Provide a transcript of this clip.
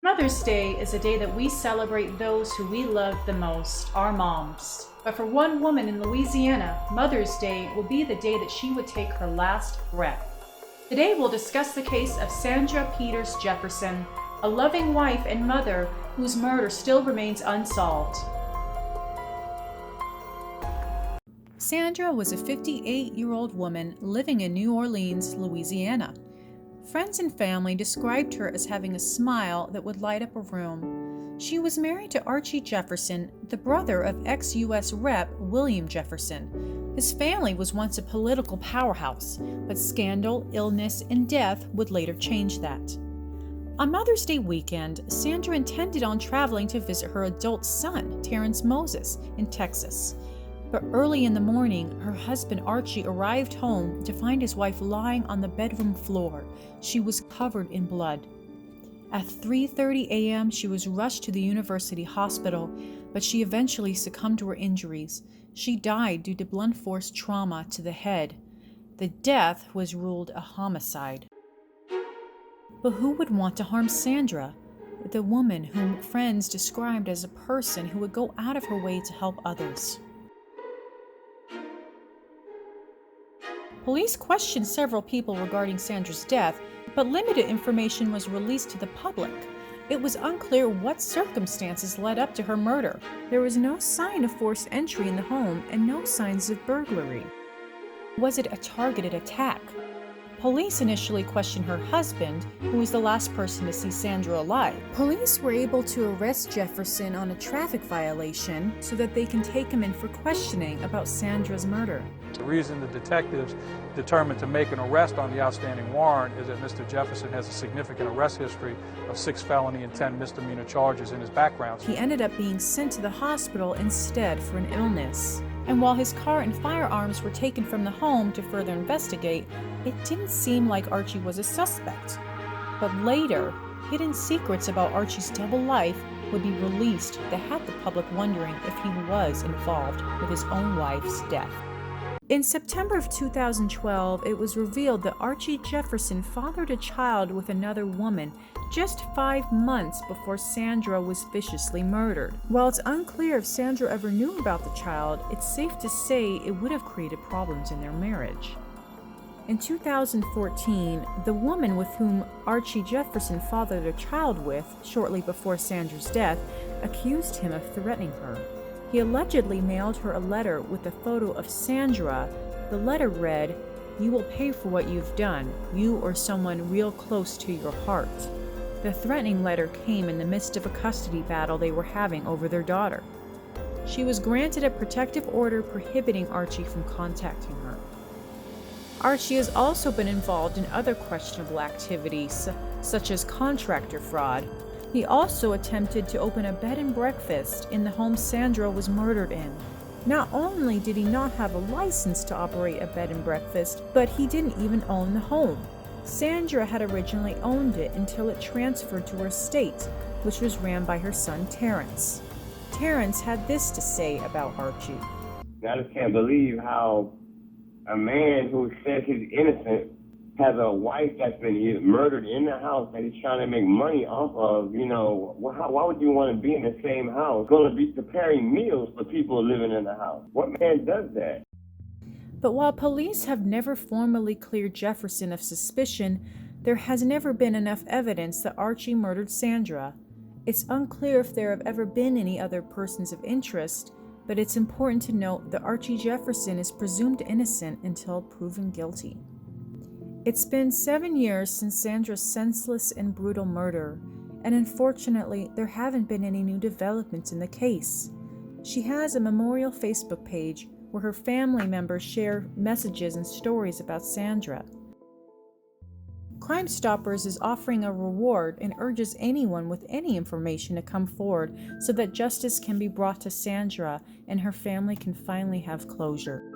Mother's Day is a day that we celebrate those who we love the most, our moms. But for one woman in Louisiana, Mother's Day will be the day that she would take her last breath. Today we'll discuss the case of Sandra Peters Jefferson, a loving wife and mother whose murder still remains unsolved. Sandra was a 58-year-old woman living in New Orleans, Louisiana. Friends and family described her as having a smile that would light up a room. She was married to Archie Jefferson, the brother of ex-U.S. Rep. William Jefferson. His family was once a political powerhouse, but scandal, illness, and death would later change that. On Mother's Day weekend, Sandra intended on traveling to visit her adult son, Terrence Moses, in Texas. But early in the morning, her husband Archie arrived home to find his wife lying on the bedroom floor. She was covered in blood. At 3:30 a.m., she was rushed to the university hospital, but she eventually succumbed to her injuries. She died due to blunt force trauma to the head. The death was ruled a homicide. But who would want to harm Sandra, the woman whom friends described as a person who would go out of her way to help others? Police questioned several people regarding Sandra's death, but limited information was released to the public. It was unclear what circumstances led up to her murder. There was no sign of forced entry in the home and no signs of burglary. Was it a targeted attack? Police initially questioned her husband, who was the last person to see Sandra alive. Police were able to arrest Jefferson on a traffic violation so that they can take him in for questioning about Sandra's murder. The reason the detectives determined to make an arrest on the outstanding warrant is that Mr. Jefferson has a significant arrest history of 6 felony and 10 misdemeanor charges in his background. He ended up being sent to the hospital instead for an illness. And while his car and firearms were taken from the home to further investigate, it didn't seem like Archie was a suspect. But later, hidden secrets about Archie's double life would be released that had the public wondering if he was involved with his own wife's death. In September of 2012, it was revealed that Archie Jefferson fathered a child with another woman just 5 months before Sandra was viciously murdered. While it's unclear if Sandra ever knew about the child, it's safe to say it would have created problems in their marriage. In 2014, the woman with whom Archie Jefferson fathered a child with shortly before Sandra's death accused him of threatening her. He allegedly mailed her a letter with a photo of Sandra. The letter read, "You will pay for what you've done, you or someone real close to your heart." The threatening letter came in the midst of a custody battle they were having over their daughter. She was granted a protective order prohibiting Archie from contacting her. Archie has also been involved in other questionable activities, such as contractor fraud. He also attempted to open a bed and breakfast in the home Sandra was murdered in. Not only did he not have a license to operate a bed and breakfast, but he didn't even own the home. Sandra had originally owned it until it transferred to her estate, which was ran by her son Terrence. Terrence had this to say about Archie. I just can't believe how a man who says he's innocent has a wife that's been murdered in the house that he's trying to make money off of. Why would you want to be in the same house, going to be preparing meals for people living in the house? What man does that? But while police have never formally cleared Jefferson of suspicion, there has never been enough evidence that Archie murdered Sandra. It's unclear if there have ever been any other persons of interest, but it's important to note that Archie Jefferson is presumed innocent until proven guilty. It's been 7 years since Sandra's senseless and brutal murder, and unfortunately, there haven't been any new developments in the case. She has a memorial Facebook page where her family members share messages and stories about Sandra. Crime Stoppers is offering a reward and urges anyone with any information to come forward so that justice can be brought to Sandra and her family can finally have closure.